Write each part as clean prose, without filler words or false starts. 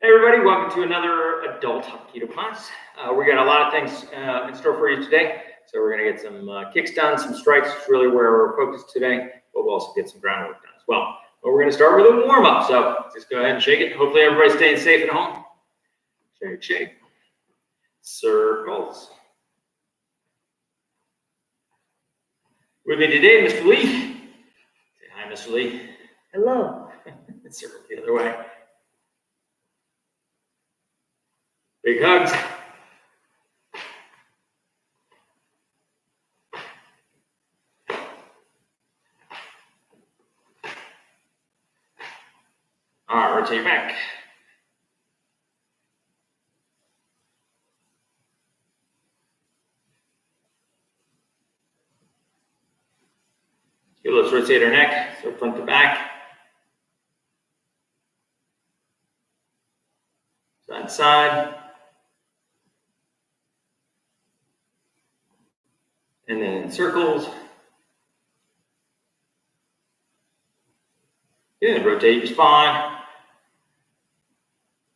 Hey everybody, welcome to another adult Hapkido class. We got a lot of things in store for you today. So we're going to get some kicks done, some strikes, which is really where we're focused today, but we'll also get some groundwork done as well. But we're going to start with a warm-up, so just go ahead and shake it. Hopefully everybody's staying safe at home. Shake, shake. Circles. With me today, Mr. Lee. Say hi, Mr. Lee. Hello. Circle the other way. Big hugs. All right, rotate your back. Okay, let's rotate our neck, so front to back. Side to side. And then circles. Good, rotate your spine.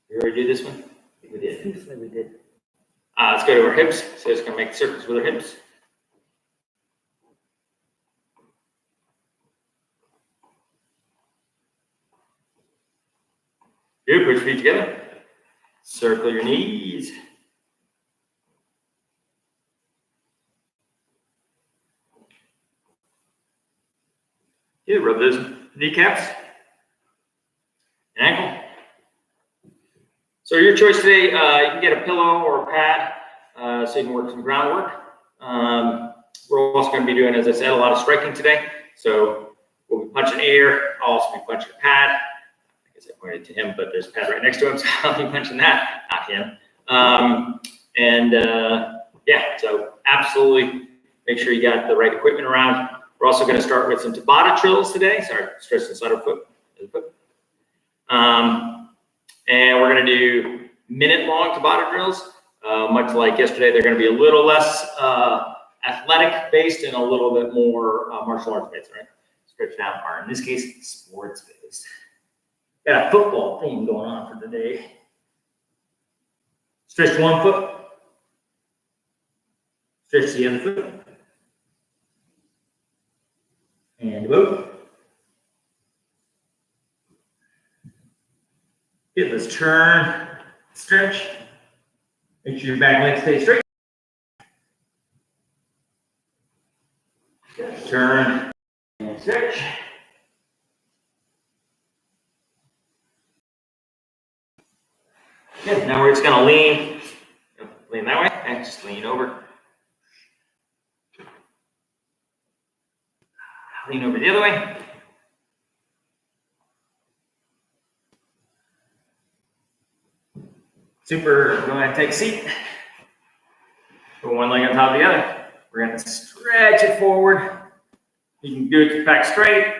You already did this one? I think we did. Seems like we did. Let's go to our hips. So it's gonna make circles with our hips. Good, put your feet together. Circle your knees. Good, rub those kneecaps. And ankle. So your choice today, you can get a pillow or a pad so you can work some groundwork. We're also going to be doing, as I said, a lot of striking today. So we'll be punching air. I'll also be punching a pad. I guess I pointed to him, but there's a pad right next to him, so I'll be punching that, not him. Yeah, so absolutely make sure you got the right equipment around. We're also going to start with some Tabata drills today. Sorry, stretch the side of the foot. And we're going to do minute-long Tabata drills. Much like yesterday, they're going to be a little less athletic-based and a little bit more martial arts-based, right? Stretch out, or in this case, sports-based. Got a football theme going on for today. Stretch one foot. Stretch the other foot. And move. Good, let's turn, stretch. Make sure your back leg stays straight. Good. Turn and stretch. Good, now we're just gonna lean that way, and just lean over. Lean over the other way. Super, go ahead and take a seat. Put one leg on top of the other. We're gonna stretch it forward. You can do it with back straight.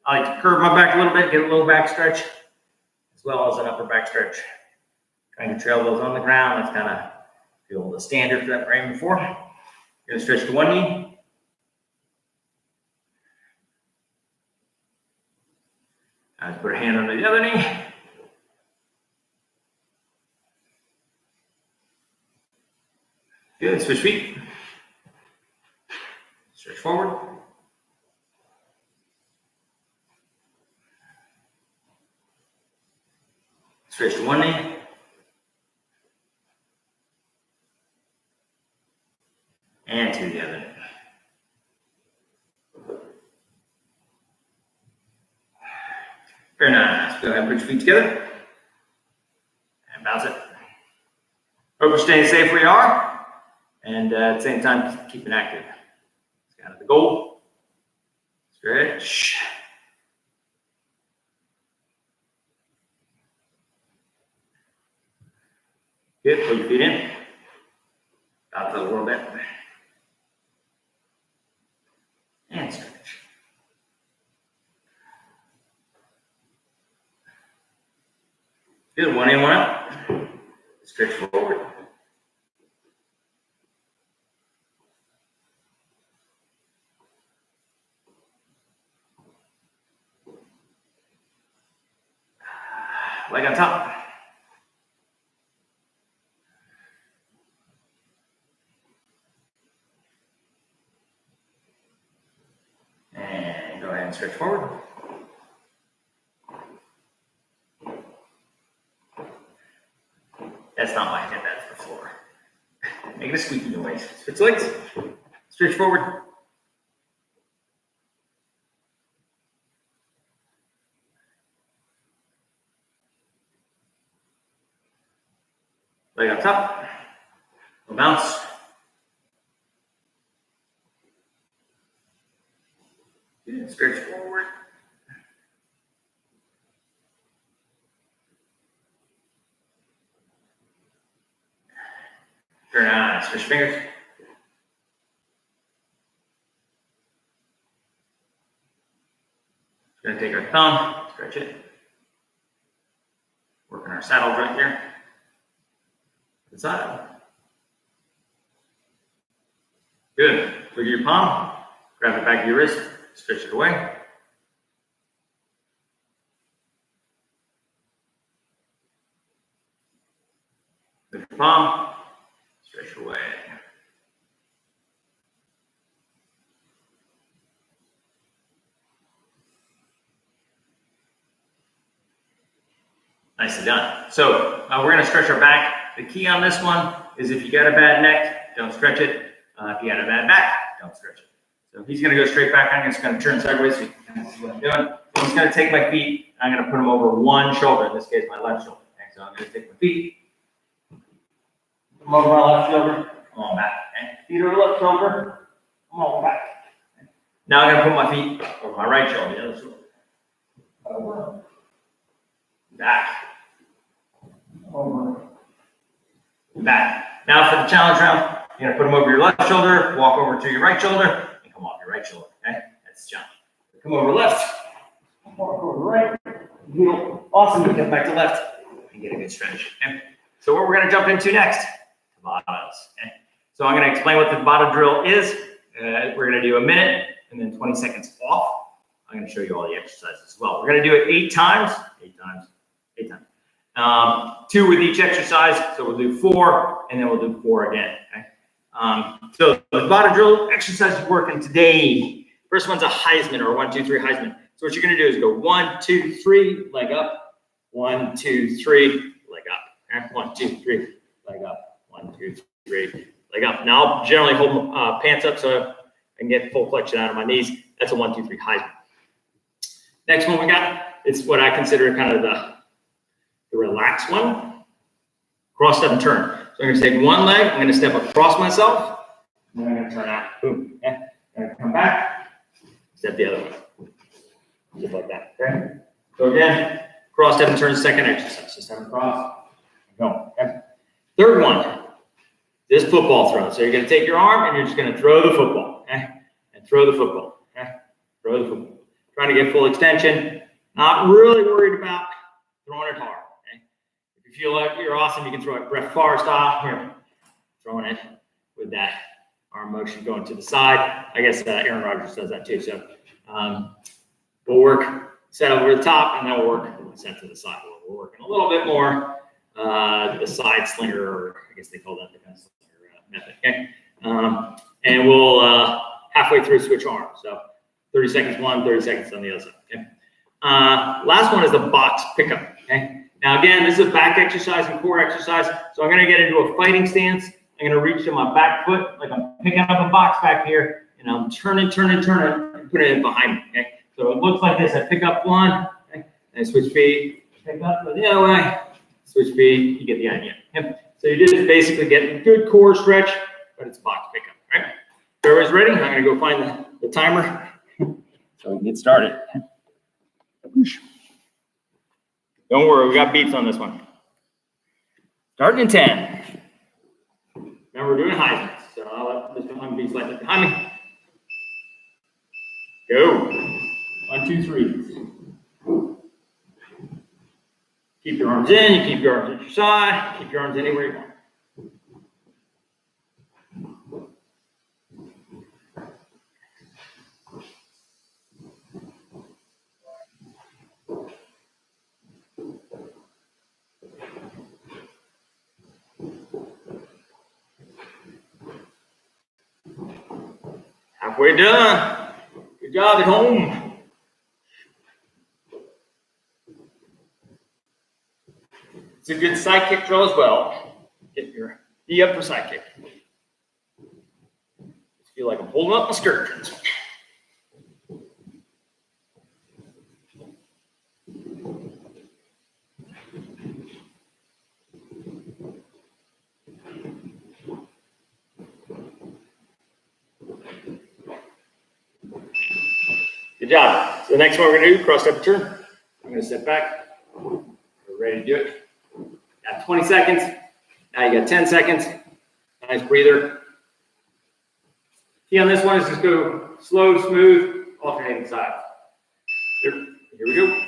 I like to curve my back a little bit, get a little back stretch, as well as an upper back stretch. Trying to trail those on the ground. That's kind of feel the standard for that we're aiming for. You're gonna stretch to one knee. Now put a hand under the other knee. Good, switch feet. Stretch forward. Stretch to one knee. And to the other knee. Very nice. Go ahead and put your feet together. And bounce it. Hope you're staying safe where you are. And at the same time, keeping active. That's kind of the goal. Stretch. Good, pull your feet in. Bounce a little bit. And stretch. Good, one in, one out. Stretch forward. Leg on top. stretch forward. That's not my head, that's the floor. Making a squeaky noise. Switch legs. Stretch forward. Leg up top. No bounce. Good. Stretch forward. Turn on. Switch fingers. Going to take our thumb, stretch it. Working our saddle right here. The side. Good. Look at your palm. Grab the back of your wrist. Stretch it away. Lift your palm. Stretch it away. Nicely done. So we're going to stretch our back. The key on this one is if you got a bad neck, don't stretch it. If you got a bad back, don't stretch it. So he's going to go straight back. I'm just going to turn sideways so you can see what I'm doing. I'm just going to take my feet. I'm going to put them over one shoulder. In this case, my left shoulder. Okay, so I'm going to take my feet. Put them over my left shoulder. Come on back. Okay. Feet over left shoulder. Come on back. Okay. Now I'm going to put my feet over my right shoulder. The other shoulder. Over. Back. Over. Back. Now for the challenge round, you're going to put them over your left shoulder, walk over to your right shoulder, and come off your right shoulder. Okay? That's the challenge. Come over left, walk over right. Awesome. You come back to left and get a good stretch. Okay? So what we're going to jump into next, Tabatas. Okay? So I'm going to explain what the Tabata drill is. We're going to do a minute and then 20 seconds off. I'm going to show you all the exercises as well. We're going to do it 8 times. 8 times. 8 times. 2 with each exercise. So we'll do 4 and then we'll do 4 again. Okay? So the Tabata drill exercises working today. First one's a Heisman or 1, 2, 3 Heisman. So what you're going to do is go 1, 2, 3, leg up. 1, 2, 3, leg up. Okay? 1, 2, 3, leg up. 1, 2, 3, leg up. Now I'll generally hold my pants up so I can get full flexion out of my knees. That's a 1, 2, 3 Heisman. Next one we got, it's what I consider kind of the relaxed one. Cross, step, and turn. So I'm going to take one leg, I'm going to step across myself, and then I'm going to turn out. Boom. Okay? I'm going to come back, step the other way. Just like that. Okay? So again, cross, step, and turn, second exercise. So step across, and go. Okay? Third one, this football throw. So you're going to take your arm, and you're just going to throw the football. Okay? And throw the football. Okay? Throw the football. Trying to get full extension. Not really worried about throwing it hard. Okay? If you feel like you're awesome, you can throw it Brett Favre style. Here, throwing it with that arm motion going to the side. I guess Aaron Rodgers does that too. So we'll work set over the top, and then we'll work set to the side. We're working a little bit more the side slinger, or I guess they call that the kind of slinger method. Okay, and we'll halfway through switch arms. So 30 seconds one, 30 seconds on the other side. Okay. Last one is the box pickup. Okay. Now again, this is a back exercise and core exercise. So I'm going to get into a fighting stance. I'm going to reach to my back foot like I'm picking up a box back here, and I'm turning, and put it in behind me. Okay. So it looks like this. I pick up one, okay, and switch feet, pick up the other way, switch feet. You get the idea. Okay. So you just basically get a good core stretch, but it's box pickup. Right? If everybody's ready, I'm going to go find the timer. So we can get started. Don't worry, we got beats on this one. Starting in 10. Now we're doing Heisman. So I'll let this one be slightly behind me. Go. 1, 2, 3. Keep your arms in, you keep your arms at your side, keep your arms anywhere you want. Halfway done. Good job at home. a good side kick drill as well. Get your knee up for side kick. Just feel like I'm holding up my skirt for this one. Good job. So the next one we're going to do, cross step turn. I'm going to step back. We're ready to do it. Got 20 seconds. Now you got 10 seconds. Nice breather. Key on this one is just go slow, smooth, alternating sides. Here we go.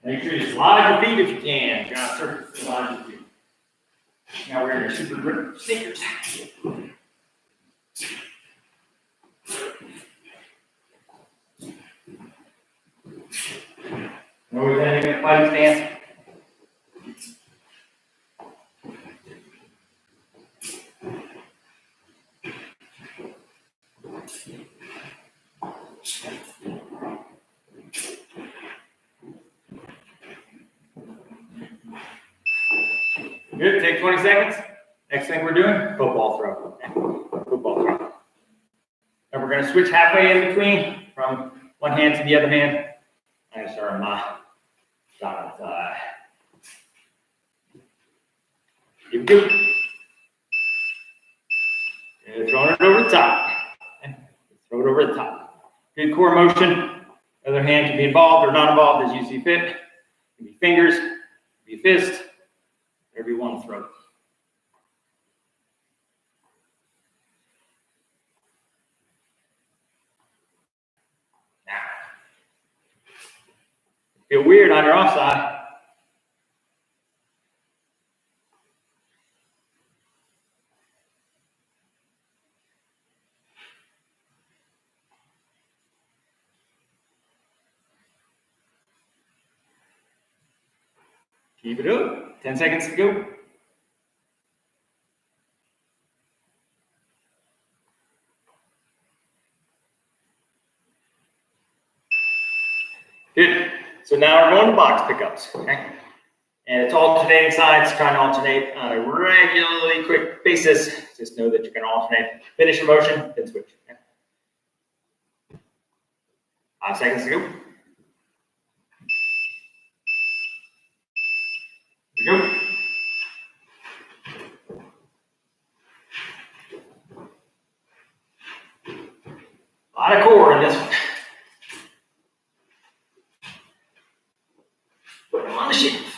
Make sure you slide your feet if you can. You're on surface, slide your feet. Now we're in your super grip sneakers. Always ending in fighting stance. Good, take 20 seconds. Next thing we're doing, football throw. Okay. Football throw. And we're going to switch halfway in between from one hand to the other hand. I'm going to start on my dotted thigh. Here we go. And throwing it over the top. And throw it over the top. Good core motion. Other hand can be involved or not involved as you see fit. It can be fingers, it can be fist, whatever you want to throw. Now, feel weird on your offside. Keep it up. 10 seconds to go. Good. So now we're going to box pickups. Okay. And it's alternating sides, trying to alternate on a regularly quick basis. Just know that you're going to alternate. Finish your motion, then switch. Okay. 5 seconds to go. Here we go. A lot of core in this one. Put them on the shelf.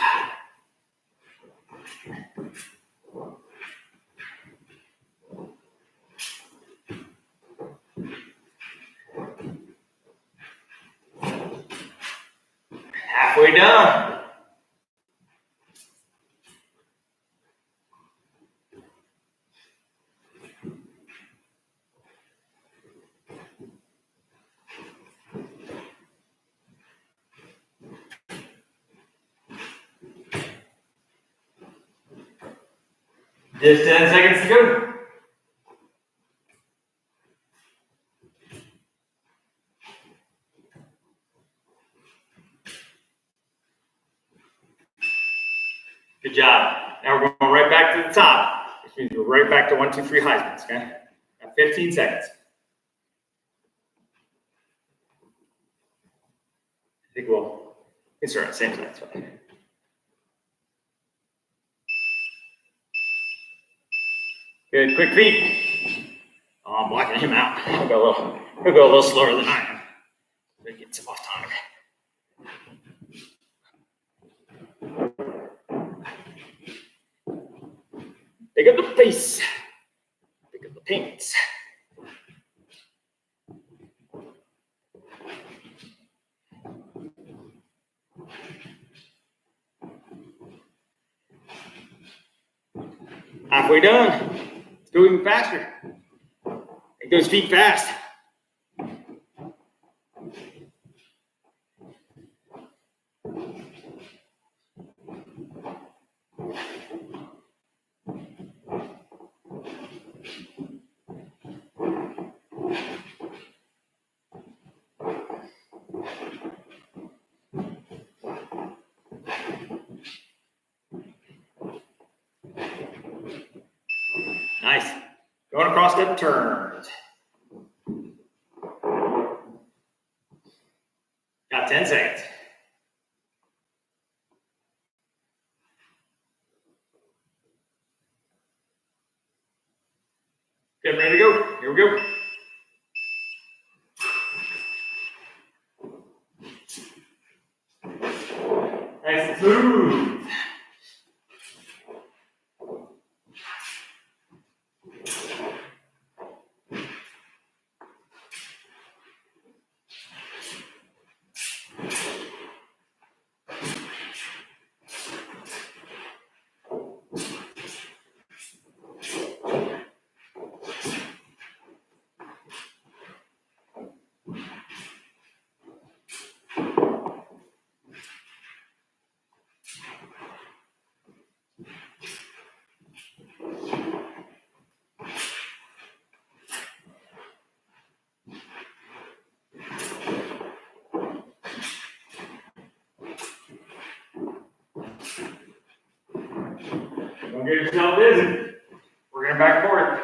Halfway done. Just 10 seconds to go. Good job. Now we're going right back to the top, which means we're right back to 1, 2, 3 Heisman's, okay? Got 15 seconds. I think we'll start on the same side. So. Good, quick feet. Oh, I'm blocking him out. He'll go a little slower than I am. But get some off time. Pick up the pace. Pick up the paints. Halfway done. Let's go even faster. Take those feet fast. Nice. Going across step turns. Got 10 seconds. Get ready to go. Here we go. Nice and smooth. Don't get yourself dizzy. We're going back and forth.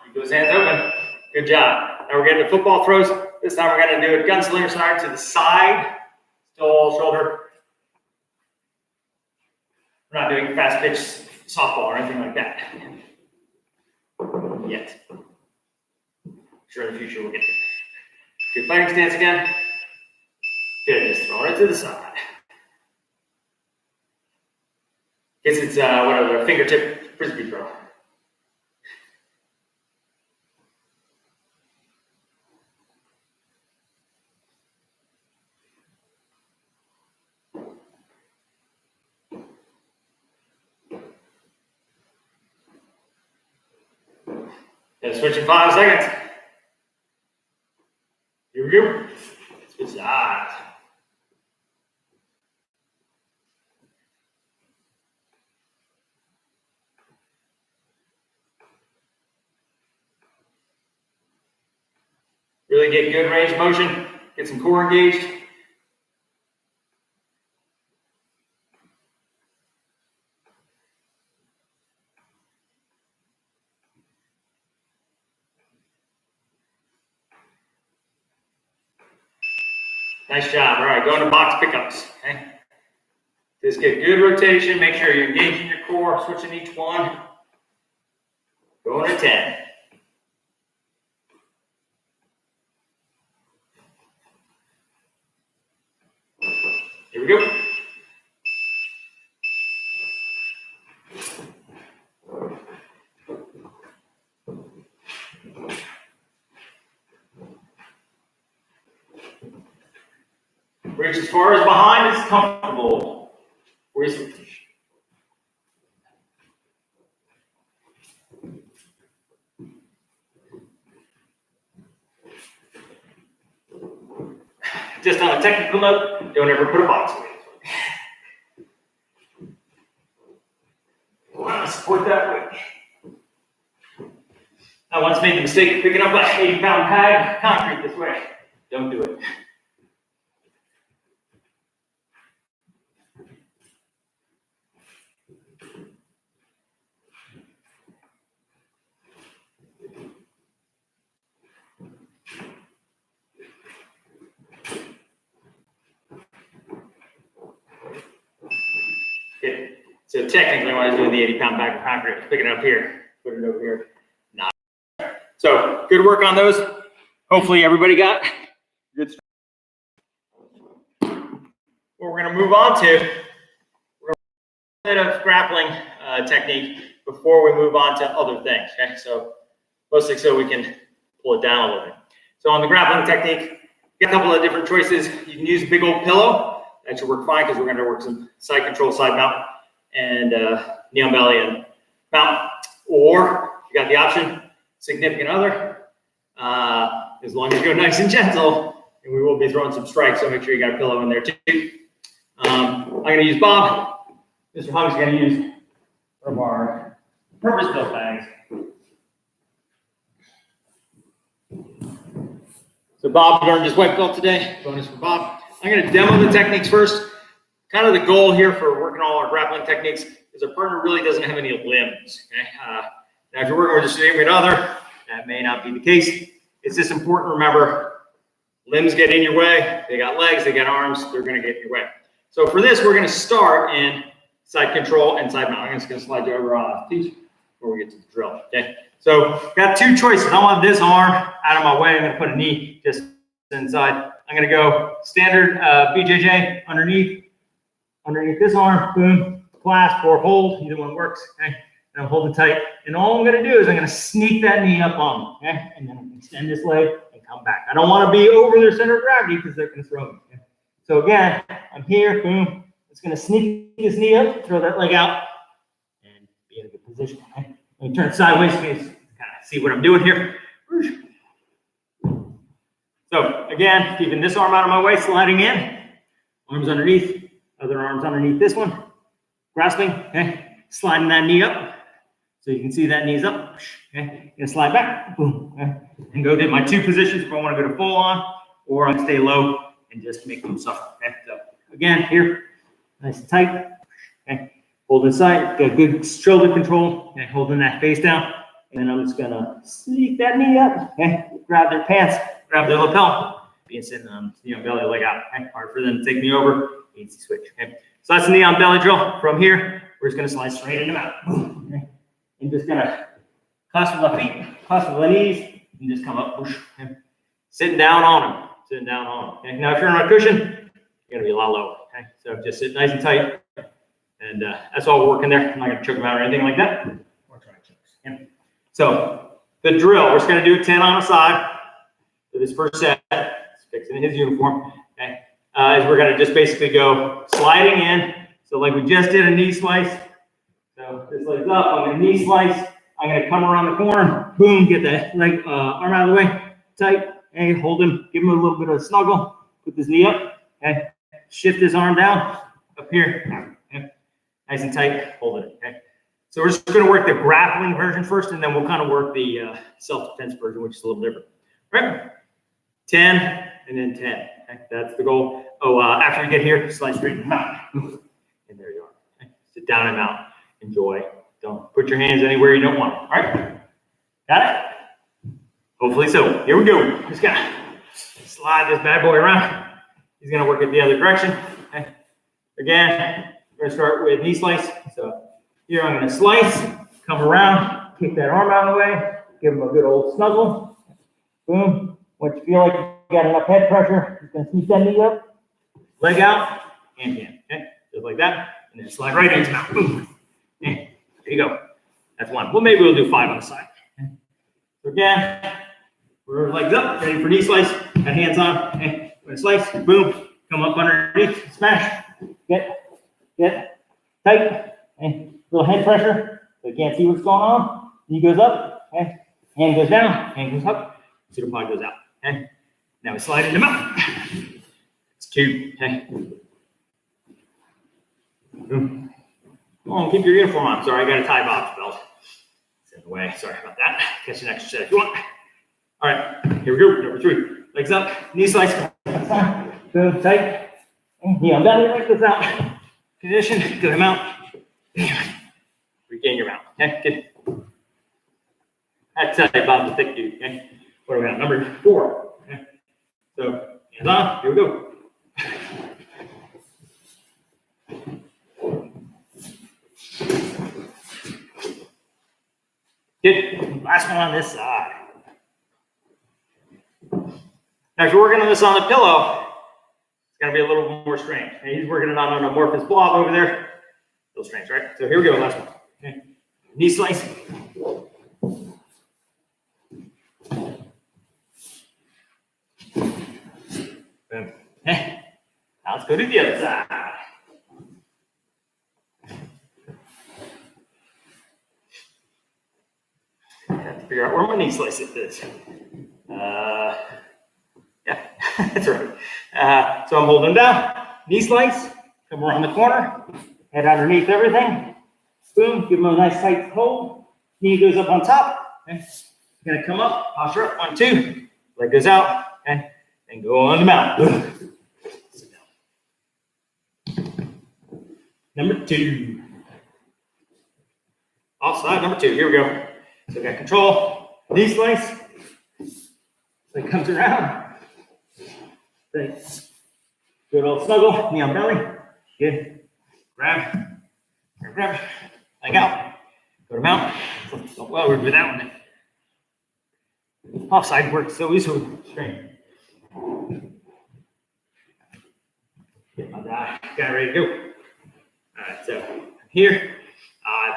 Keep those hands open. Good job. Now we're getting to football throws. This time we're going to do a gunslinger start to the side. Still shoulder. We're not doing fast pitch softball or anything like that yet. Sure, in the future we'll get to it. Good fighting stance again. Good, just throw it to the side. Guess it's whatever, fingertip frisbee throw. Gonna switch in 5 seconds. Here we go. Switch sides. Really get good range of motion. Get some core engaged. Nice job. All right, going to box pickups. Okay. Just get good rotation. Make sure you're engaging your core, switching each one. Going to 10. Here we go. Reach as far as behind is comfortable. Just on a technical note, don't ever put a box away. Want to support that weight. I once made the mistake of picking up an 80-pound pad of concrete this way. Don't do it. Okay. So technically, when I was doing the 80-pound bag of concrete, I was picking it up here, put it over here. Not. So good work on those. Hopefully everybody got good stuff. What we're going to move on to, we're going to do a bit of grappling technique before we move on to other things. Okay, so mostly so we can pull it down a little bit. So on the grappling technique, you got a couple of different choices. You can use a big old pillow. That should work fine because we're going to work some side control, side mount, and knee on belly and mount. Or you got the option, significant other. As long as you go nice and gentle, and we will be throwing some strikes, so make sure you got a pillow in there too. I'm going to use Bob. Mr. Hug's going to use one of our purpose-built bags. So Bob earned his white belt today. Bonus for Bob. I'm going to demo the techniques first. Kind of the goal here for working all our grappling techniques is our partner really doesn't have any limbs. Okay? Now, if you're working with a significant other, that may not be the case. It's just important to remember, limbs get in your way. They got legs, they got arms, they're going to get in your way. So for this, we're going to start in side control and side mount. I'm just going to slide you over on teach before we get to the drill. Okay. So got two choices. I want this arm out of my way. I'm going to put a knee just inside. I'm going to go standard BJJ underneath this arm. Boom, clasp or hold. Either one works. Okay. And I'm holding tight. And all I'm going to do is I'm going to sneak that knee up on me. Okay. And then extend this leg and come back. I don't want to be over their center of gravity because they're going to throw me. Okay. So again, I'm here, boom. It's going to sneak this knee up, throw that leg out, and be in a good position. Okay? Let me turn sideways so you kind of see what I'm doing here. So again, keeping this arm out of my way, sliding in, arms underneath, other arms underneath this one, grasping, okay? Sliding that knee up, so you can see that knee's up. Okay? Gonna slide back, boom, okay? And go to my two positions if I want to go to full on, or I stay low and just make them suffer. Okay? So again, here, nice and tight. Okay, hold inside, got good shoulder control, okay, holding that face down. And then I'm just gonna sneak that knee up. Okay, grab their pants, grab their lapel, being sitting on knee on belly, leg out. Okay, hard for them to take me over. Easy switch. Okay, so that's the knee on belly drill. From here, we're just gonna slide straight in the mount. Okay, and just gonna clasp with my feet, clasp with my knees, and just come up. Push. Okay, sitting down on them. Sitting down on them. Okay, now if you're on a cushion, you're gonna be a lot lower. Okay, so just sit nice and tight, and that's all we're working there. I'm not gonna choke them out or anything like that. Or try to choke. Okay. So the drill, we're just gonna do 10 on a side for this first set. It's fixing his uniform. Okay, is we're gonna just basically go sliding in. So like we just did a knee slice. So this leg's up. I'm gonna knee slice. I'm gonna come around the corner. Boom, get that leg arm out of the way. Tight. Okay, hold him. Give him a little bit of a snuggle. Put this knee up. Okay. Shift his arm down, up here, okay. Nice and tight, hold it, okay. So we're just gonna work the grappling version first, and then we'll kind of work the self-defense version, which is a little different, right? 10, and then 10, okay? That's the goal. Oh, after you get here, slide straight and mount, and there you are, okay? Sit down and mount, enjoy. Don't put your hands anywhere you don't want them, all right? Got it? Hopefully so. Here we go. Just gotta slide this bad boy around. He's going to work it the other direction. Okay. Again, we're going to start with knee slice. So here I'm going to slice, come around, kick that arm out of the way, give him a good old snuggle. Boom. Once you feel like you got enough head pressure, you're going to sneak that knee up, leg out, and in. Okay. Just like that. And then slide right into his mouth. Boom. Okay. There you go. That's one. Well, maybe we'll do 5 on the side. Okay. So again, we're legs up, ready for knee slice. Got hands on. Okay. We're gonna slice, boom, come up underneath, smash, get tight, and little head pressure, so you can't see what's going on. Knee goes up, okay, hand goes down, hand goes up, pseudopod goes out, okay. Now we slide in the mouth. It's 2, okay. Boom. Come on, keep your uniform on. Sorry, I got a tie box belt. It's in the way, sorry about that. Catch an extra set if you want. All right, here we go, number 3. Legs up, knee slice. Boom, tight. Knee on belly, like this out. Position, good amount. Regain your mount. Okay, good. That's about the thick dude. Okay, what are we at? Number 4. Okay, so hands on. Here we go. Good. Last one on this side. Now, if you're working on this on the pillow, it's going to be a little more strange. Okay, he's working it on an amorphous blob over there. Little strange, right? So here we go, last one. Okay. Knee slice. Boom. Okay. Now let's go to the other side. figure out where my knee slice is. Yeah, that's right. So I'm holding them down, knee slice, come around the corner, head underneath everything. Boom, give them a nice tight hold. Knee goes up on top. Okay. You're gonna come up, posture up, 1, 2. Leg goes out, okay, and go on the mount. Sit down. Number 2. Offside, number 2. Here we go. So we got control, knee slice. Leg comes around. Good old snuggle, knee on belly. Good. Grab. Leg out. Go to mount. Well, we're with that one. Offside works so easily. Straight. Get my guy ready to go. All right, so here,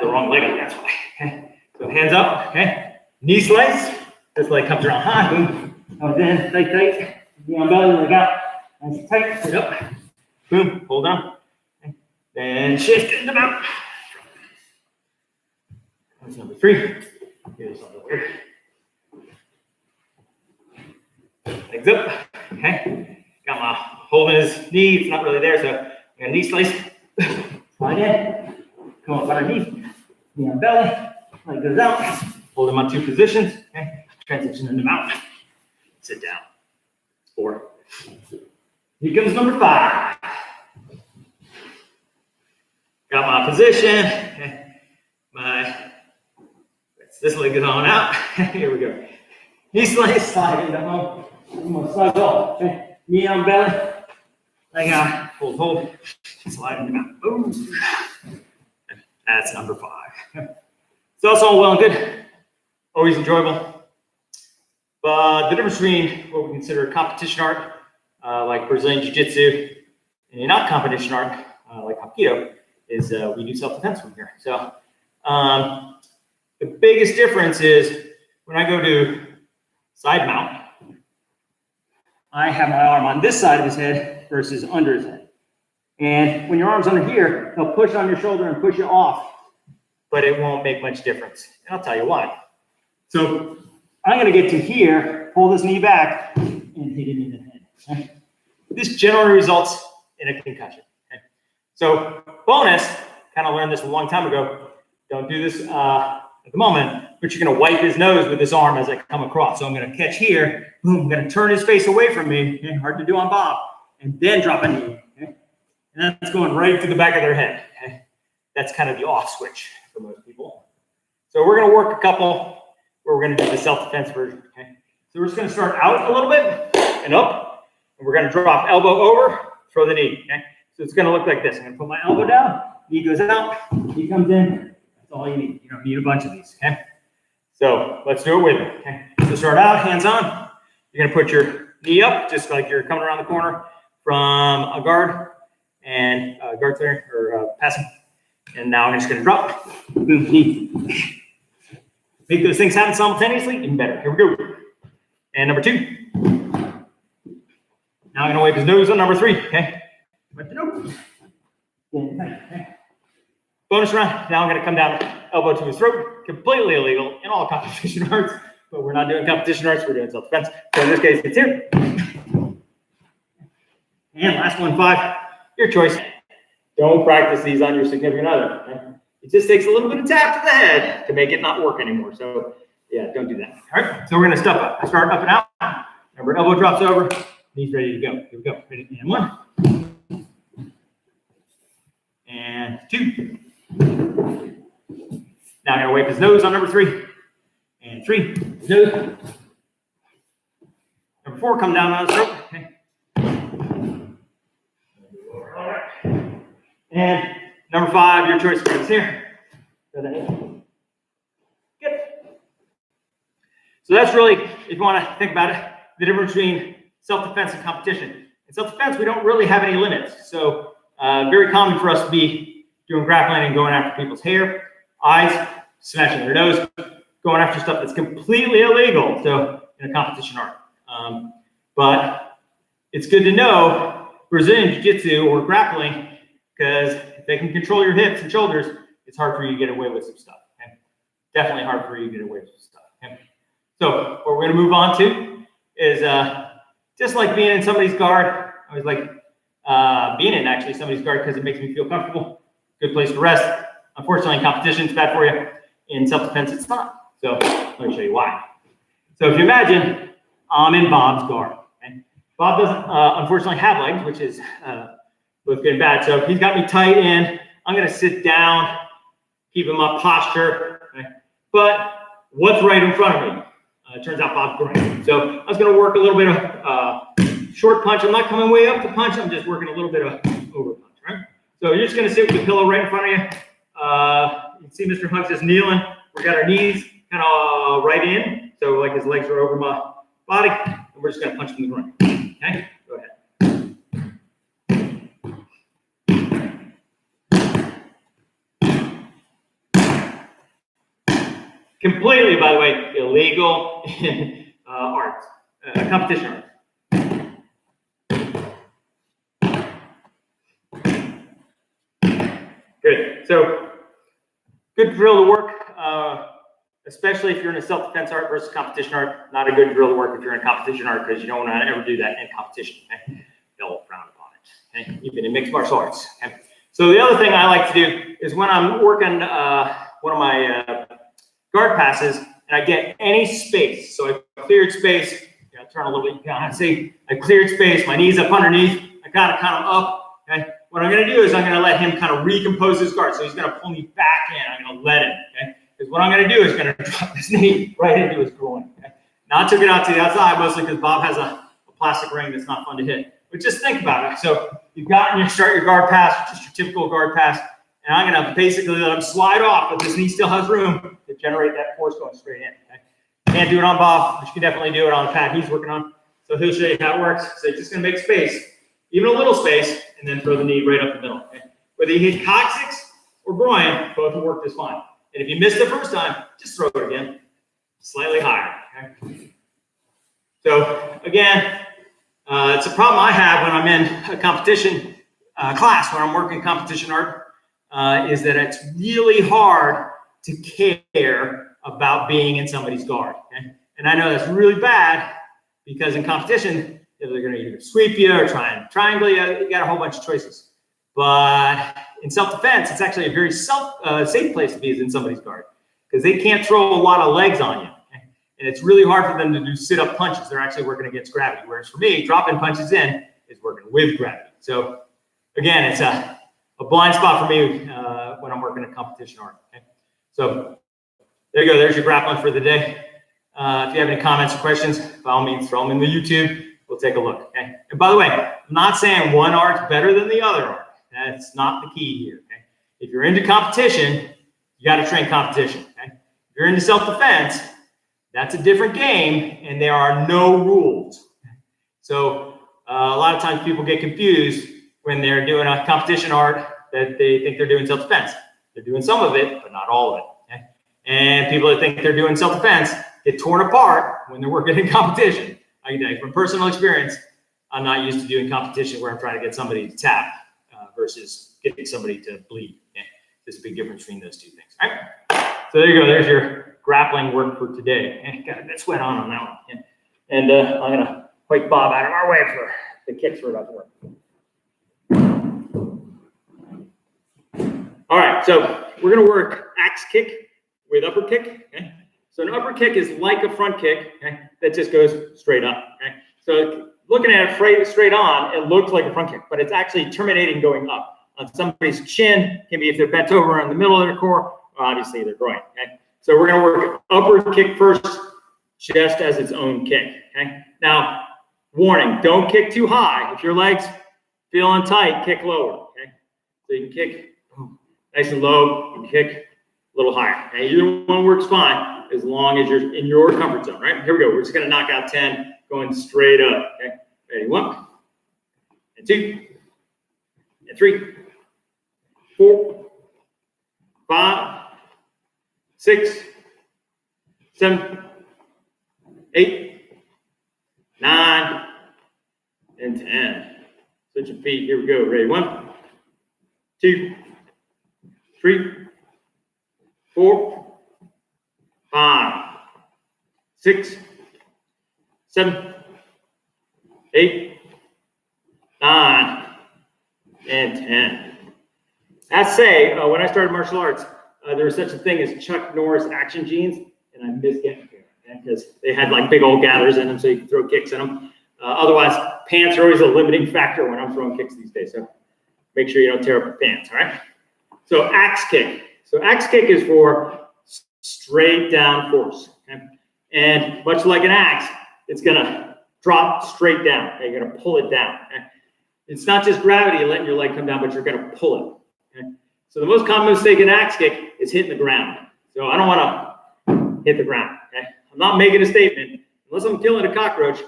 the wrong leg up, that's why. Okay. So hands up, okay. Knee slice. This leg comes around high. Boom. Comes in, tight. Knee on belly, leg out. Nice and tight. Sit up. Boom. Hold on. Okay. Then shift into mount. That's number 3. Here's something weird. Legs up. Okay. Got my holding his knee. It's not really there, so I'm gonna knee slice. Slide in. Come up underneath. Knee on belly. Leg goes out. Hold him on 2 positions. Okay. Transition into mount. Sit down. 4. Here comes number 5. Got my position. Okay. This leg is on out. Here we go. Knee slice, slide into home. Slide off. Okay. Knee on belly. Leg out. Hold. Slide into mount. Boom. That's number 5. It's also all well and good. Always enjoyable. But the difference between what we consider competition art, like Brazilian Jiu-Jitsu, and not competition art, like Hapkido, is we do self-defense from here. So the biggest difference is when I go to side mount, I have my arm on this side of his head versus under his head. And when your arm's under here, they'll push on your shoulder and push you off, but it won't make much difference. And I'll tell you why. So I'm gonna get to here, pull this knee back, and hit him in the head. Okay? This generally results in a concussion. Okay? So bonus, kind of learned this a long time ago, don't do this at the moment, but you're gonna wipe his nose with this arm as I come across. So I'm gonna catch here, boom, I'm gonna turn his face away from me, okay? Hard to do on Bob, and then drop a knee, okay? And that's going right to the back of their head, okay? That's kind of the off switch for most people. So we're gonna work a couple where we're gonna do the self-defense version, okay? So we're just gonna start out a little bit and up, and we're gonna drop elbow over, throw the knee, okay? So it's gonna look like this. I'm gonna put my elbow down, knee goes out, knee comes in. That's all you need. You don't need a bunch of these, okay? So let's do it with me, okay? So start out, hands on. You're gonna put your knee up, just like you're coming around the corner from a guard and guard clearing or passing. And now I'm just gonna drop, boom, knee. Make those things happen simultaneously, even better. Here we go. And number 2. Now I'm gonna wipe his nose on number 3, okay? Wipe the nose. Okay. Bonus round. Now I'm gonna come down, elbow to his throat. Completely illegal in all competition arts, but we're not doing competition arts, we're doing self-defense. So in this case, it's here. And last one, 5, your choice. Don't practice these on your significant other. Okay? It just takes a little bit of tap to the head to make it not work anymore. So yeah, don't do that. All right, so we're gonna step up. I start up and out. Remember, elbow drops over, knees ready to go. Here we go. Ready? And 1. And 2. Now I'm gonna wipe his nose on number 3. And 3, nose. Number 4, come down on his throat. Okay. All right. And number 5, your choice is here. Good. So that's really, if you want to think about it, the difference between self-defense and competition. In self-defense, we don't really have any limits. So very common for us to be doing grappling and going after people's hair, eyes, smashing their nose, going after stuff that's completely illegal. So in a competition art. But it's good to know Brazilian Jiu-Jitsu or grappling, because if they can control your hips and shoulders, it's hard for you to get away with some stuff. Okay? Definitely hard for you to get away with some stuff. Okay? So what we're going to move on to is just like being in somebody's guard. I always like being in actually somebody's guard because it makes me feel comfortable. Good place to rest. Unfortunately, in competition, it's bad for you. In self-defense, it's not. So let me show you why. So if you imagine, I'm in Bob's guard. Okay? Bob doesn't unfortunately have legs, which is both good and bad. So he's got me tight in. I'm going to sit down, keep him up posture. Okay? But what's right in front of me? It turns out Bob's groin. So I was going to work a little bit of short punch. I'm not coming way up to punch. I'm just working a little bit of over punch. Right? So you're just going to sit with the pillow right in front of you. You can see Mr. Hunk's just kneeling. We got our knees kind of right in. So like his legs are over my body. And we're just going to punch him in the groin. Okay? Go ahead. Completely, by the way, illegal in arts, competition arts. Good. So, good drill to work, especially if you're in a self-defense art versus competition art. Not a good drill to work if you're in competition art because you don't want to ever do that in competition. Okay? They'll frown upon it. Okay? Even in mixed martial arts. Okay? So the other thing I like to do is when I'm working one of my guard passes, and I get any space. So I cleared space. Turn a little bit. You can see I cleared space. My knees up underneath. I got it kind of up. Okay. What I'm going to do is I'm going to let him kind of recompose his guard. So he's going to pull me back in. I'm going to let him. Okay. Because what I'm going to do is going to drop his knee right into his groin. Okay. Now I took it out to the outside mostly because Bob has a plastic ring that's not fun to hit. But just think about it. So you've got you start your guard pass, just your typical guard pass. And I'm going to basically let him slide off, but this knee still has room to generate that force going straight in. Okay? Can't do it on Bob, but you can definitely do it on the pad he's working on. So he'll show you how it works. So you're just going to make space, even a little space, and then throw the knee right up the middle. Okay? Whether you hit coccyx or groin, both will work just fine. And if you missed the first time, just throw it again, slightly higher. Okay? So again, it's a problem I have when I'm in a competition class, when I'm working competition art. Is that it's really hard to care about being in somebody's guard. Okay? And I know that's really bad because in competition, they're going to either sweep you or try and triangle you. You got a whole bunch of choices. But in self-defense, it's actually a very safe place to be is in somebody's guard because they can't throw a lot of legs on you. Okay? And it's really hard for them to do sit-up punches. They're actually working against gravity. Whereas for me, dropping punches in is working with gravity. So again, it's a blind spot for me when I'm working a competition art. Okay? So there you go. There's your grappling for the day. If you have any comments or questions, by all means, throw them in the YouTube. We'll take a look. Okay? And by the way, I'm not saying one art's better than the other art. That's not the key here. Okay? If you're into competition, you got to train competition. Okay? If you're into self-defense, that's a different game, and there are no rules. So a lot of times people get confused when they're doing a competition art that they think they're doing self-defense. They're doing some of it, but not all of it. Okay? And people that think they're doing self-defense get torn apart when they're working in competition. I can tell you from personal experience, I'm not used to doing competition where I'm trying to get somebody to tap versus getting somebody to bleed. Okay? There's a big difference between those two things. All right? So there you go. There's your grappling work for today. And got a bit sweat on that one. Yeah. And I'm going to point Bob out of our way for the kicks we're about to work. All right, so we're going to work axe kick with upper kick. Okay? So an upper kick is like a front kick, okay, that just goes straight up. Okay? So looking at it straight on, it looks like a front kick, but it's actually terminating going up. On somebody's chin, can be if they're bent over on the middle of their core, or obviously their groin. Okay? So we're going to work upper kick first, just as its own kick. Okay? Now, warning, don't kick too high. If your leg's feeling tight, kick lower. Okay? So you can kick nice and low and kick a little higher. Okay? Either one works fine as long as you're in your comfort zone, right? Here we go. We're just going to knock out 10 going straight up. Okay? Ready? 1 and 2 and 3, 4, 5, 6, 7, 8, 9, and 10. Switch your feet. Here we go. Ready? 1, 2, 3, 4, 5, 6, 7, 8, 9, and 10. I say, when I started martial arts, there was such a thing as Chuck Norris action jeans, and I miss getting a pair because they had like big old gathers in them, so you could throw kicks in them. Otherwise, pants are always a limiting factor when I'm throwing kicks these days. So make sure you don't tear up your pants. All right. So axe kick. So axe kick is for straight down force. Okay? And much like an axe, it's gonna drop straight down. Okay? You're gonna pull it down. Okay? It's not just gravity letting your leg come down, but you're gonna pull it. Okay? So the most common mistake in axe kick is hitting the ground. So I don't want to hit the ground. Okay? I'm not making a statement. Unless I'm killing a cockroach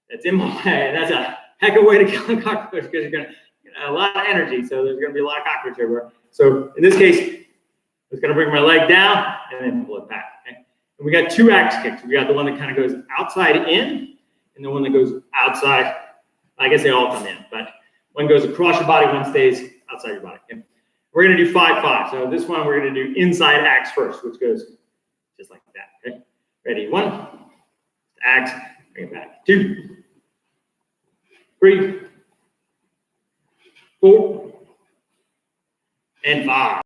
that's in my way. That's a heck of a way to kill a cockroach because you're gonna get a lot of energy. So there's gonna be a lot of cockroach everywhere. So in this case, I'm just gonna bring my leg down and then pull it back. Okay? And we got two axe kicks. We got the one that kind of goes outside in, and the one that goes outside. I guess they all come in, but one goes across your body, one stays outside your body. Okay? We're gonna do 5-5. So this one we're gonna do inside axe first, which goes just like that. Okay? Ready? 1, axe, bring it back. 2, 3, 4, and 5.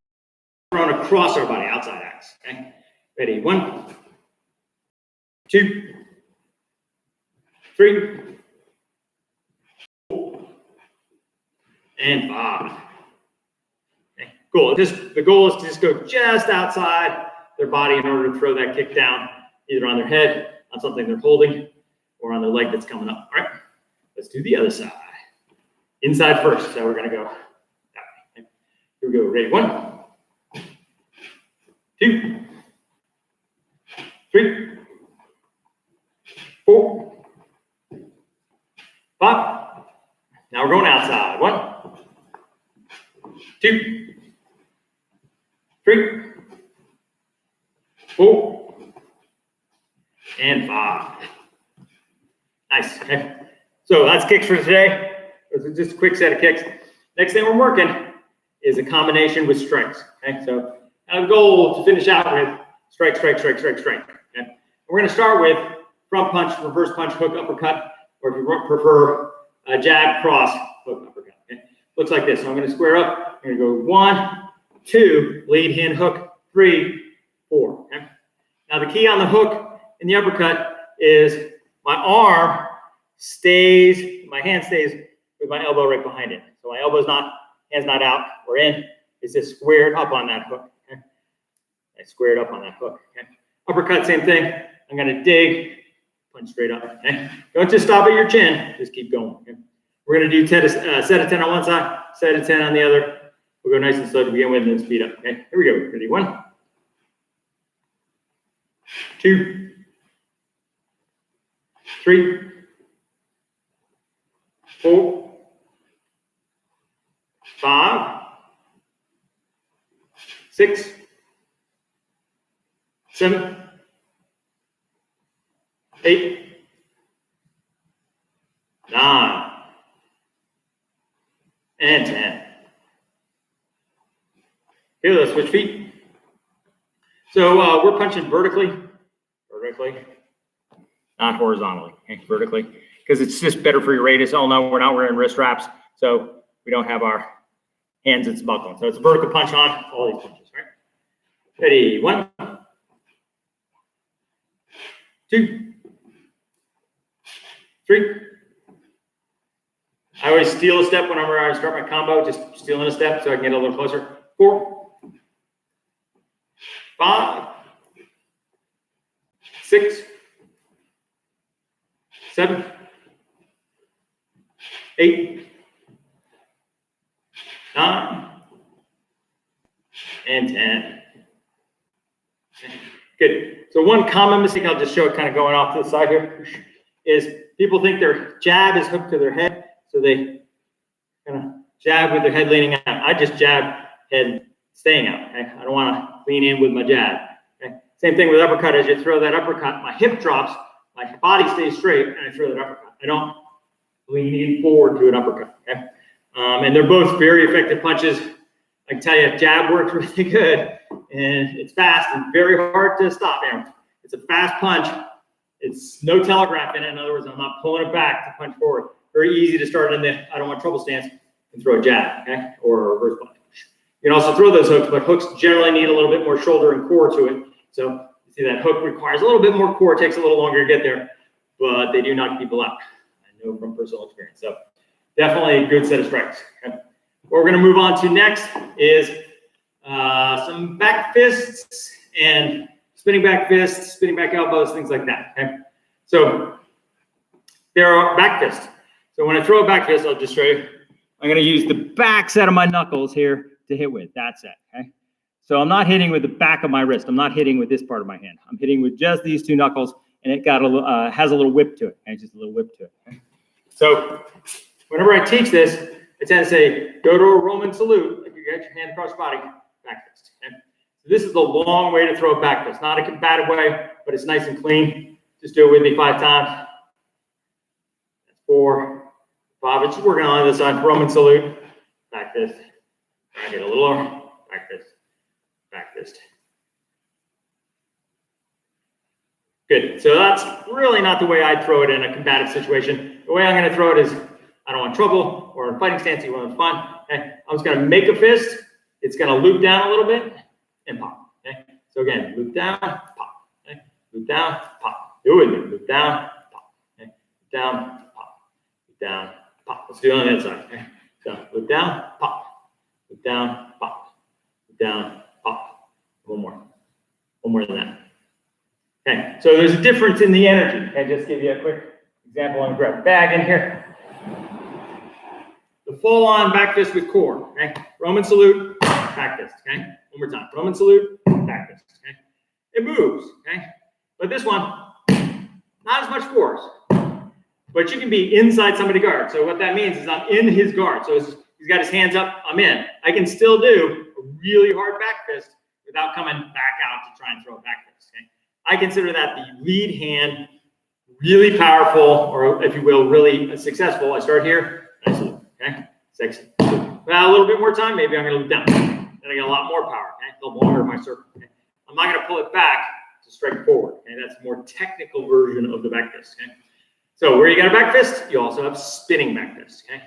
Thrown across our body, outside axe. Okay? Ready? 1, 2, 3, 4, and 5. Okay, cool. The goal is to just go just outside their body in order to throw that kick down, either on their head, on something they're holding, or on their leg that's coming up. All right, let's do the other side. Inside first, so we're gonna go that way. Okay. Here we go. Ready? 1, 2, 3, 4, 5. Now we're going outside. 1, 2, 3, 4, and 5. Nice. Okay. So that's kicks for today. This is just a quick set of kicks. Next thing we're working is a combination with strikes. Okay. So I have a goal to finish out with strike, strike, strike, strike, strike. Okay. We're going to start with front punch, reverse punch, hook, uppercut, or if you prefer a jab, cross, hook, uppercut. Okay. Looks like this. So I'm going to square up. I'm going to go 1, 2, lead hand, hook, 3, 4. Okay. Now the key on the hook and the uppercut is my arm stays, my hand stays with my elbow right behind it. So my elbow's not, hand's not out or in. It's just squared up on that hook. Okay. I squared up on that hook. Okay. Uppercut, same thing. I'm going to dig, punch straight up. Okay. Don't just stop at your chin. Just keep going. Okay. We're going to do set of 10 on one side, set of 10 on the other. We'll go nice and slow to begin with and then speed up. Okay. Here we go. Ready? 1, 2, 3, 4, 5, 6, 7, 8, 9, and 10. Okay, let's switch feet. So we're punching vertically, not horizontally, okay, vertically, because it's just better for your radius. Oh no, we're not wearing wrist wraps, so we don't have our hands that's buckling. So it's a vertical punch on all these punches, right? Ready? 1, 2, 3. I always steal a step whenever I start my combo, just stealing a step so I can get a little closer. 4, 5, 6, 7, 8, 9, and 10. Good. So one common mistake, I'll just show it kind of going off to the side here, is people think their jab is hooked to their head, so they kind of jab with their head leaning out. I just jab, head staying out. Okay? I don't want to lean in with my jab. Okay? Same thing with uppercut. As you throw that uppercut, my hip drops, my body stays straight, and I throw that uppercut. I don't lean in forward to an uppercut. Okay? And they're both very effective punches. I can tell you, jab works really good, and it's fast and very hard to stop. It's a fast punch, It's no telegraph in it. In other words, I'm not pulling it back to punch forward. Very easy to start in the I don't want trouble stance and throw a jab, okay, or a reverse punch. You can also throw those hooks, but hooks generally need a little bit more shoulder and core to it. So you see that hook requires a little bit more core, takes a little longer to get there, but they do knock people out. I know from personal experience. So definitely a good set of strikes. Okay? What we're going to move on to next is some back fists and spinning back fists, spinning back elbows, things like that. Okay? So there are back fists. So when I throw a back fist, I'll just show you. I'm going to use the back set of my knuckles here to hit with. That's it. Okay. So I'm not hitting with the back of my wrist. I'm not hitting with this part of my hand. I'm hitting with just these two knuckles, and it got a has a little whip to it. Okay? Just a little whip to it. Okay? So whenever I teach this, I tend to say, go to a Roman salute, like you got your hand across your body, back fist. Okay? So this is the long way to throw a back fist. Not a combative way, but it's nice and clean. Just do it with me 5 times. That's 4, 5. It's just working on this side. Roman salute, back fist. I get a little lower, back fist, back fist. Good. So that's really not the way I'd throw it in a combative situation. The way I'm going to throw it is I don't want trouble, or in fighting stance, you want fun. Okay? I'm just going to make a fist. It's going to loop down a little bit and pop. Okay? So again, loop down, pop. Okay? Loop down, pop. Do it with me. Loop down, pop. Okay? Loop down, pop. Loop down, pop. Let's do it on the other side. Okay? So loop down, pop. Loop down, pop. Loop down, pop. One more than that. Okay, so there's a difference in the energy. Okay, just give you a quick example. I'm going to grab a bag in here. The full-on back fist with core. Okay, Roman salute, back fist. Okay, one more time. Roman salute, back fist. Okay, it moves. Okay, but this one, not as much force. But you can be inside somebody's guard. So what that means is I'm in his guard. So he's got his hands up. I'm in. I can still do a really hard back fist without coming back out to try and throw a back fist. Okay? I consider that the lead hand, really powerful, or if you will, really successful. I start here, I salute, okay? 6. Well, a little bit more time, maybe I'm going to loop down. Then I get a lot more power, okay? The longer my circle, okay? I'm not going to pull it back to strike forward, okay? That's a more technical version of the back fist, okay? So where you got a back fist, you also have spinning back fist, okay?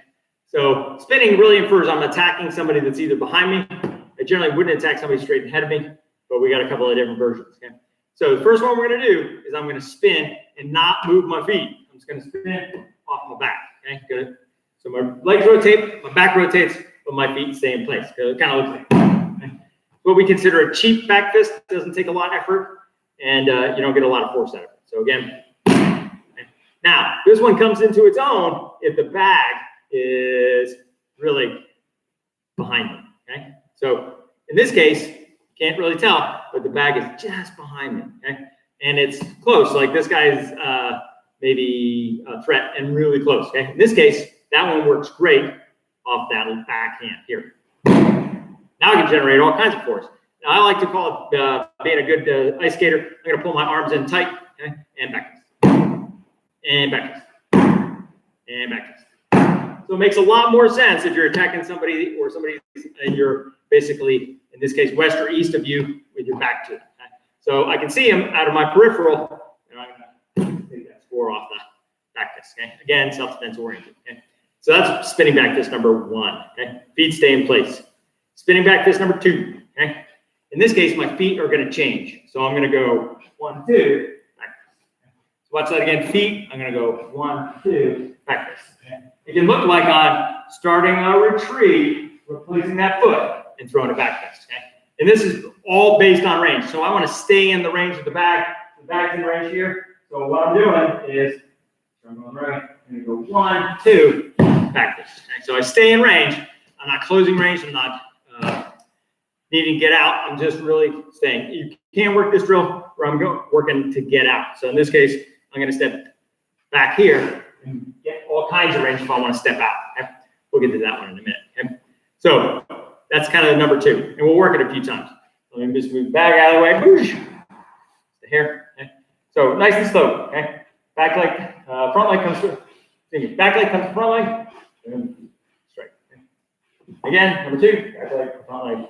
So spinning really infers I'm attacking somebody that's either behind me. I generally wouldn't attack somebody straight ahead of me, but we got a couple of different versions, okay? So the first one we're going to do is I'm going to spin and not move my feet. I'm just going to spin off my back. Okay, good. So my legs rotate, my back rotates, but my feet stay in place. So it kind of looks like okay. What we consider a cheap back fist. Doesn't take a lot of effort, and you don't get a lot of force out of it. So again, okay. Now this one comes into its own if the bag is really behind me. Okay, so in this case. Can't really tell, but the bag is just behind me, okay? And it's close, like this guy's maybe a threat and really close, okay? In this case, that one works great off that backhand here. Now I can generate all kinds of force. Now I like to call it being a good ice skater. I'm gonna pull my arms in tight, okay? And back and back and back. So it makes a lot more sense if you're attacking somebody or somebody and you're basically, in this case, west or east of you with your back to it. Okay? So I can see him out of my peripheral, and I'm going to take that score off the back fist. Okay? Again, self-defense oriented. Okay? So that's spinning back fist number 1. Okay? Feet stay in place. Spinning back fist number 2. Okay? In this case, my feet are going to change. So I'm going to go 1, 2, back fist. Okay? So watch that again. Feet, I'm going to go 1, 2, back fist. Okay? It can look like I'm starting a retreat, replacing that foot, and throwing a back fist, okay? And this is all based on range. So I want to stay in the range of the bag. The bag's in range here. So what I'm doing is, I'm going right, I'm going to go 1, 2, back fist. Okay? So I stay in range. I'm not closing range. I'm not needing to get out. I'm just really staying. You can't work this drill where I'm working to get out. So in this case, I'm going to step back here and get all kinds of range if I want to step out. Okay? We'll get to that one in a minute. Okay? So that's kind of number 2, and we'll work it a few times. Let me just move the bag out of the way. Boosh. The hair. Okay? So nice and slow. Okay. Back leg, front leg comes through. Back leg comes to front leg, and straight. Okay? Again, number 2. Back leg, front leg.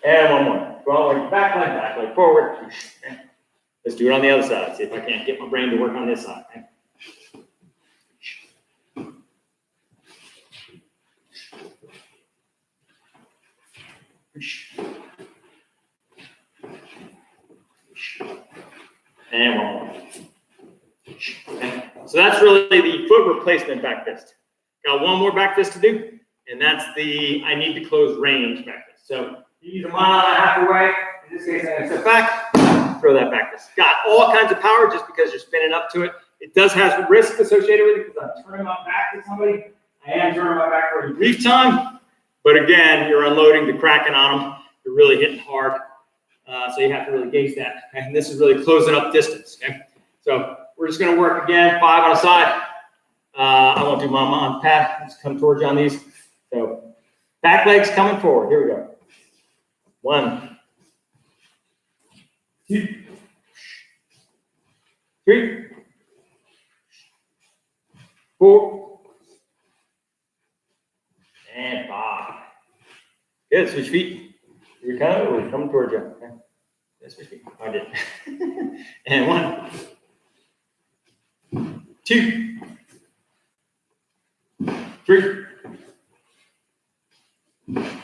And one more. Go all the way back leg forward. Okay. Let's do it on the other side. See if I can't get my brain to work on this side. Okay. And one more. Okay. So that's really the foot replacement back fist. Got one more back fist to do, and that's the I need to close range back fist. So you use a mile and a half away. In this case, I'm going to step back, throw that back fist. Got all kinds of power just because you're spinning up to it. It does have risk associated with it because I'm turning my back to somebody. I am turning my back for a brief time, but again, you're unloading the cracking on them. You're really hitting hard. So you have to really gauge that. Okay? And this is really closing up distance. Okay? So we're just going to work again, 5 on a side. I won't do mom on pad. Just come towards you on these. So back legs coming forward. Here we go. 1, 2, 3, 4, and 5. Good. Switch feet. Here we go. We're coming towards you. Okay. Switch feet. I did. And 1, 2, 3,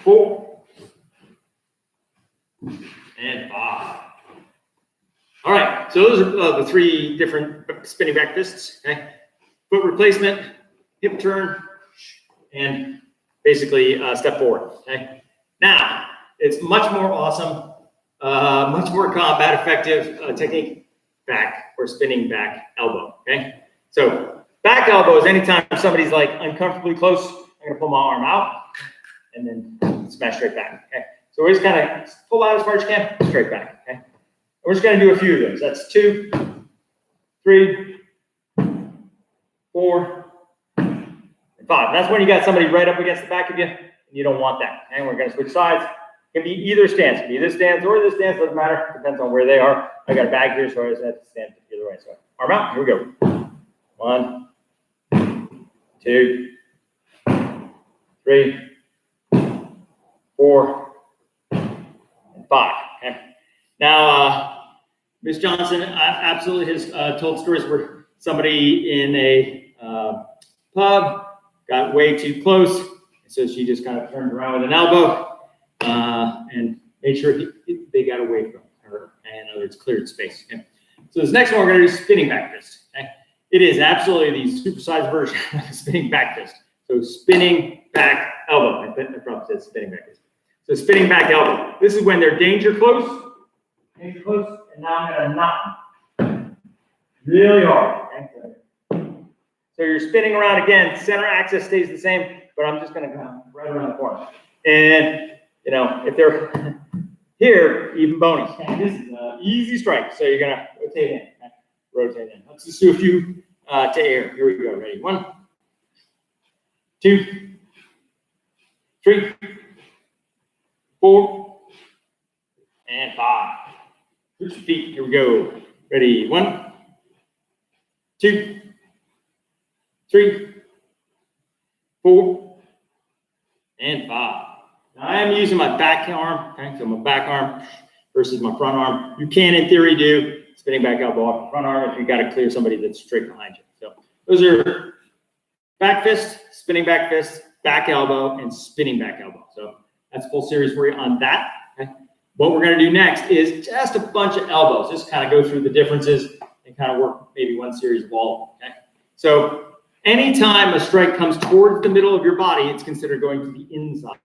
4, and 5. All right, so those are the 3 different spinning back fists. Okay, foot replacement, hip turn, and basically step forward. Okay, now it's much more awesome, much more combat effective technique, back or spinning back elbow. Okay, so back elbow is anytime somebody's like uncomfortably close. I'm gonna pull my arm out and then smash straight back. Okay, so we're just kind of pull out as far as you can, straight back. Okay, we're just gonna do a few of those. That's 2, 3, 4, and 5. That's when you got somebody right up against the back of you, and you don't want that. And we're gonna switch sides. It can be either stance. It can be this stance or this stance. Doesn't matter. Depends on where they are. I got a bag here, so I just have to stand either way. So arm out. Here we go. 1, 2, 3, 4, and 5. Okay. Now, Ms. Johnson absolutely has told stories where somebody in a pub got way too close, so she just kind of turned around with an elbow and made sure they got away from her, and in other words, cleared space. Okay. So this next one, we're going to do spinning back fist. Okay. It is absolutely the supersized version of spinning back fist. So spinning back elbow. I probably said spinning back fist. So spinning back elbow. This is when they're danger close, and now I'm going to knock them really hard. Okay. So you're spinning around again. Center axis stays the same, but I'm just going to come right around the corner. And you know, if they're here, even bonus. And this is an easy strike. So you're going to rotate in. Okay. Rotate in. Let's just do a few to air. Here we go. Ready? 1, 2, 3, 4, and 5. Switch your feet. Here we go. Ready? 1, 2, 3, 4, and 5. Now I am using my back arm. Okay, so my back arm versus my front arm. You can, in theory, do spinning back elbow off the front arm if you got to clear somebody that's straight behind you. So those are back fist, spinning back fist, back elbow, and spinning back elbow. So that's a full series for you on that. Okay. What we're going to do next is just a bunch of elbows. Just kind of go through the differences and kind of work maybe one series of all of them. Okay. So anytime a strike comes towards the middle of your body, it's considered going to the inside.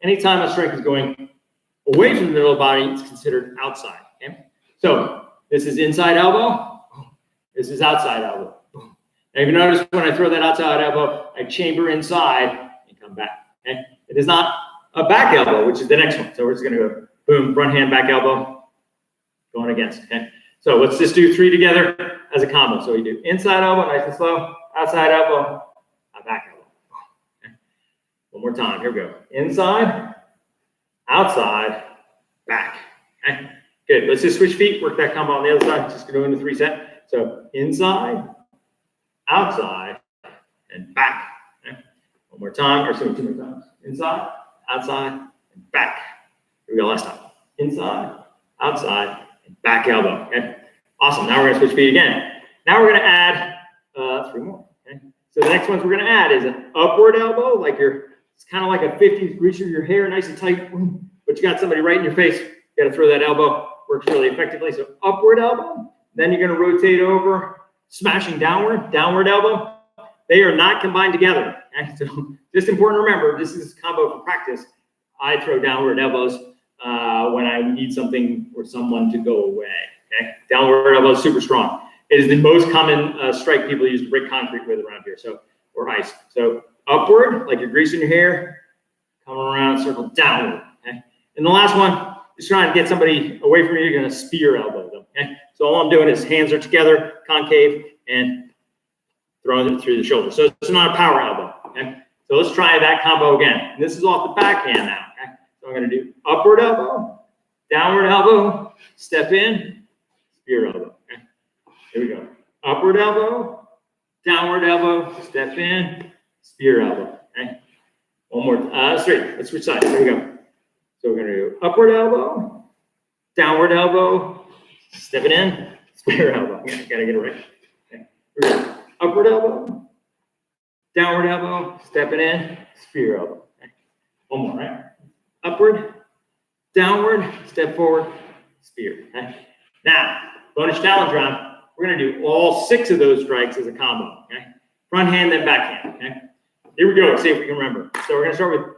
Anytime a strike is going away from the middle of the body, it's considered outside. Okay. So this is inside elbow. This is outside elbow. Now, if you notice when I throw that outside elbow, I chamber inside and come back. Okay. It is not a back elbow, which is the next one. So we're just going to go boom, front hand, back elbow, going against. Okay. So let's just do 3 together as a combo. So we do inside elbow, nice and slow, outside elbow, back elbow. Okay. One more time. Here we go. Inside, outside, back. Okay. Good. Let's just switch feet, work that combo on the other side. Just going to 3 set. So inside, outside, and back. Okay. One more time, or so 2 more times. Inside, outside, and back. Here we go, last time. Inside, outside, and back elbow. Okay. Awesome. Now we're gonna switch feet again. Now we're gonna add 3 more. Okay. So the next ones we're gonna add is an upward elbow, like it's kind of like a 50s, greasing your hair nice and tight, but you got somebody right in your face. You gotta throw that elbow. Works really effectively. So upward elbow. Then you're gonna rotate over, smashing downward elbow. They are not combined together. Okay? So just important to remember, this is combo for practice. I throw downward elbows when I need something or someone to go away. Okay, downward elbow is super strong. It is the most common strike people use to break concrete with around here, or ice. So upward, like you're greasing your hair, come around, circle downward. Okay, and the last one is trying to get somebody away from you. You're going to spear elbow them. Okay, so all I'm doing is hands are together, concave, and throwing it through the shoulder. So it's not a power elbow. Okay, so let's try that combo again. And this is off the backhand now. Okay, so I'm going to do upward elbow, downward elbow, step in, spear elbow. Okay, here we go. Upward elbow, downward elbow, step in, spear elbow. Okay, one more. Straight. Let's switch sides. Here we go. So we're going to do upward elbow, downward elbow, step it in, spear elbow. Yeah, gotta get it right. Okay, here we go. Upward elbow, downward elbow, step it in, spear elbow. Okay. One more, right? Upward, downward, step forward, spear. Okay. Now, bonus challenge round. We're gonna do all 6 of those strikes as a combo. Okay. Front hand, then backhand. Okay. Here we go. Let's see if we can remember. So we're gonna start with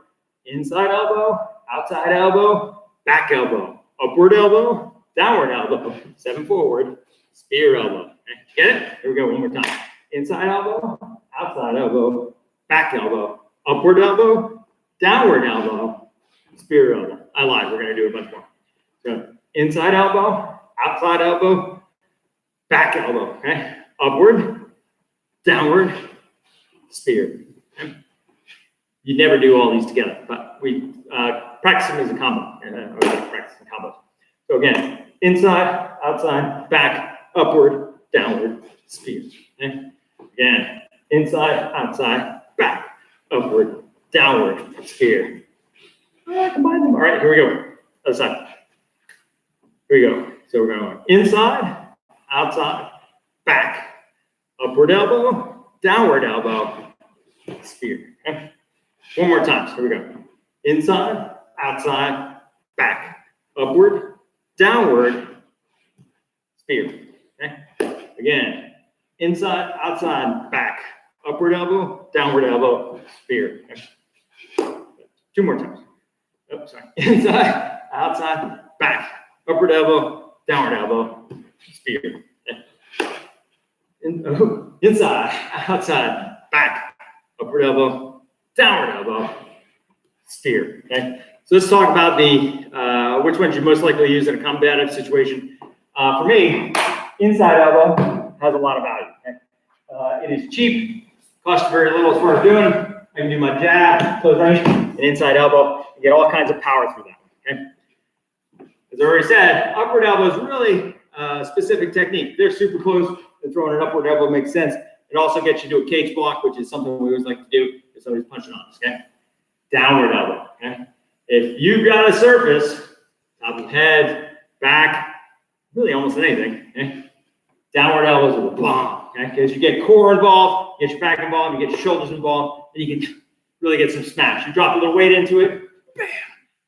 inside elbow, outside elbow, back elbow, upward elbow, downward elbow, 7 forward, spear elbow. Okay. Get it? Here we go. One more time. Inside elbow, outside elbow, back elbow, upward elbow, downward elbow, spear elbow. I lied. We're going to do a bunch more. So inside elbow, outside elbow, back elbow. Okay. Upward, downward, spear. Okay. You never do all these together, but we practice them as a combo. Practice the combos. So again, inside, outside, back, upward, downward, spear. Okay. Again, inside, outside, back, upward, downward, spear. Combine them. All right, here we go. Other side. Here we go. So we're going inside, outside, back, upward elbow, downward elbow, spear. Okay. One more time. So here we go. Inside, outside, back, upward, downward, spear. Okay. Again. Inside, outside, back, upward elbow, downward elbow, spear. Okay. 2 more times. Oh, sorry. Inside, outside, back, upward elbow, downward elbow, spear. Okay. Inside, outside, back, upward elbow, downward elbow, spear. Okay. So let's talk about the which ones you most likely use in a combative situation. For me, inside elbow has a lot of value. Okay? It is cheap, costs very little as far as doing. I can do my jab, close range, and inside elbow, and get all kinds of power through that. Okay? As I already said, upward elbow is really a specific technique. They're super close, and throwing an upward elbow makes sense. It also gets you to a cage block, which is something we always like to do if somebody's punching on us. Okay? Downward elbow. Okay? If you've got a surface, top of the head, back, really almost anything. Okay? Downward elbows are the bomb, okay? Because you get core involved, you get your back involved, you get your shoulders involved, and you can really get some smash. You drop a little weight into it, bam,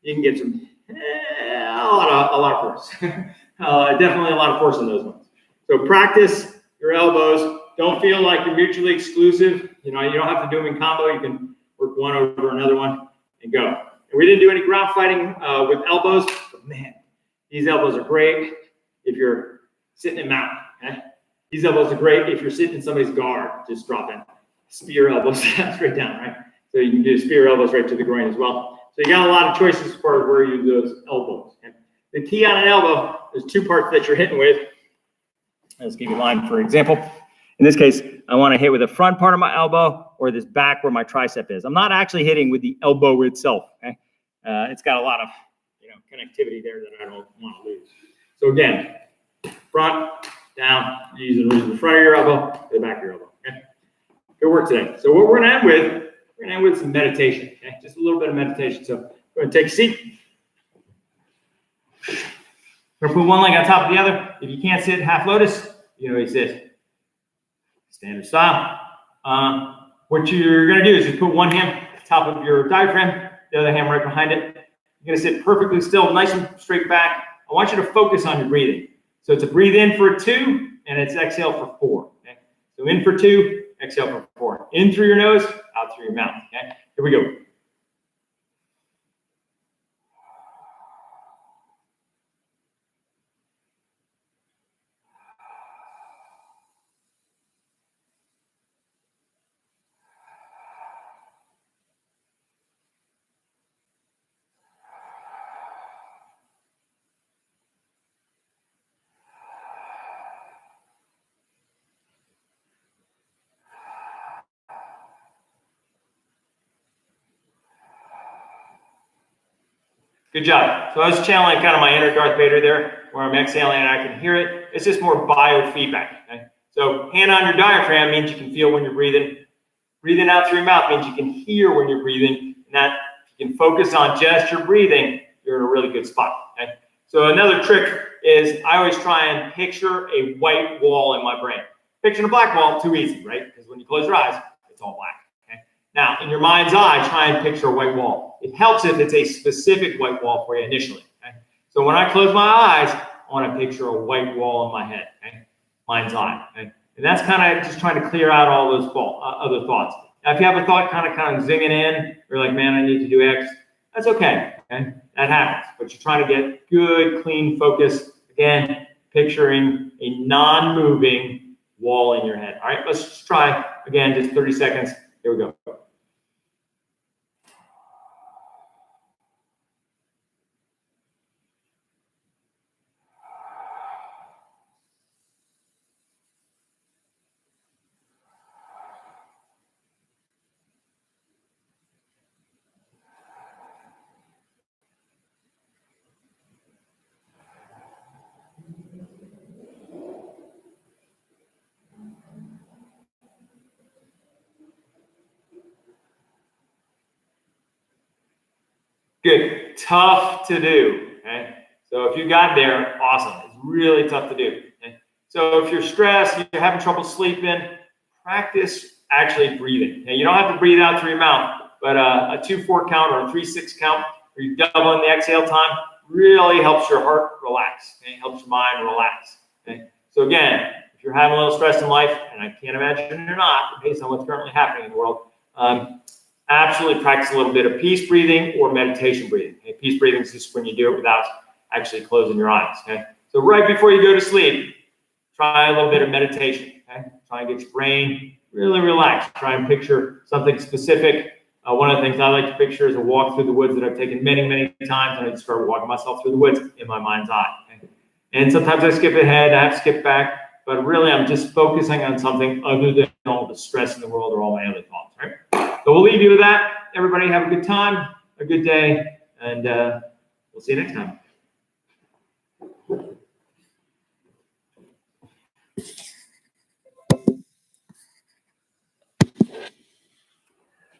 you can get some a lot of force. Definitely a lot of force in those ones. So practice your elbows. Don't feel like you're mutually exclusive. You know, you don't have to do them in combo. You can work one over another one and go. And we didn't do any ground fighting with elbows, but man, these elbows are great if you're sitting in mount. Okay? These elbows are great if you're sitting in somebody's guard, just dropping spear elbows straight down, right? So you can do spear elbows right to the groin as well. So you got a lot of choices as far as where you do those elbows. Okay? The key on an elbow, there's 2 parts that you're hitting with. Let's give you mine for example. In this case, I want to hit with the front part of my elbow or this back where my tricep is. I'm not actually hitting with the elbow itself. Okay? It's got a lot of connectivity there that I don't want to lose. So again, front, down, using the front of your elbow, the back of your elbow. Okay? Good work today. So what we're going to end with some meditation. Okay? Just a little bit of meditation. So we're going to take a seat. We're gonna put one leg on top of the other. If you can't sit half lotus, you know, he says, standard style. What you're gonna do is just put one hand at the top of your diaphragm, the other hand right behind it. You're gonna sit perfectly still, nice and straight back. I want you to focus on your breathing. So it's a breathe in for 2, and it's exhale for 4. Okay? So in for 2, exhale for 4. In through your nose, out through your mouth. Okay? Here we go. Good job. So I was channeling kind of my inner Darth Vader there, where I'm exhaling and I can hear it. It's just more biofeedback. Okay? So hand on your diaphragm means you can feel when you're breathing. Breathing out through your mouth means you can hear when you're breathing. And that if you can focus on just your breathing, you're in a really good spot. Okay? So another trick is I always try and picture a white wall in my brain. Picturing a black wall, too easy, right? Because when you close your eyes, it's all black. Okay? Now, in your mind's eye, try and picture a white wall. It helps if it's a specific white wall for you initially. Okay? So when I close my eyes, I want to picture a white wall in my head. Okay? Mind's eye. Okay? And that's kind of just trying to clear out all those other thoughts. Now, if you have a thought kind of zinging in, you're like, man, I need to do X, that's okay. Okay? That happens. But you're trying to get good, clean focus. Again, picturing a non-moving wall in your head. All right, let's just try again, just 30 seconds. Here we go. Good. Tough to do. Okay. So if you got there, awesome. It's really tough to do. Okay? So if you're stressed, you're having trouble sleeping, practice actually breathing. Now, you don't have to breathe out through your mouth, but a 2-4 count or a 3-6 count, where you're doubling the exhale time, really helps your heart relax. Okay? Helps your mind relax. Okay? So again, if you're having a little stress in life, and I can't imagine you're not, based on what's currently happening in the world, absolutely practice a little bit of peace breathing or meditation breathing. Okay? Peace breathing is just when you do it without actually closing your eyes. Okay? So right before you go to sleep, try a little bit of meditation. Okay? Try and get your brain really relaxed. Try and picture something specific. One of the things I like to picture is a walk through the woods that I've taken many, many times, and I just start walking myself through the woods in my mind's eye. Okay? And sometimes I skip ahead, I have to skip back, but really I'm just focusing on something other than all the stress in the world or all my other thoughts. Right? So we'll leave you with that. Everybody have a good time, a good day, and we'll see you next time.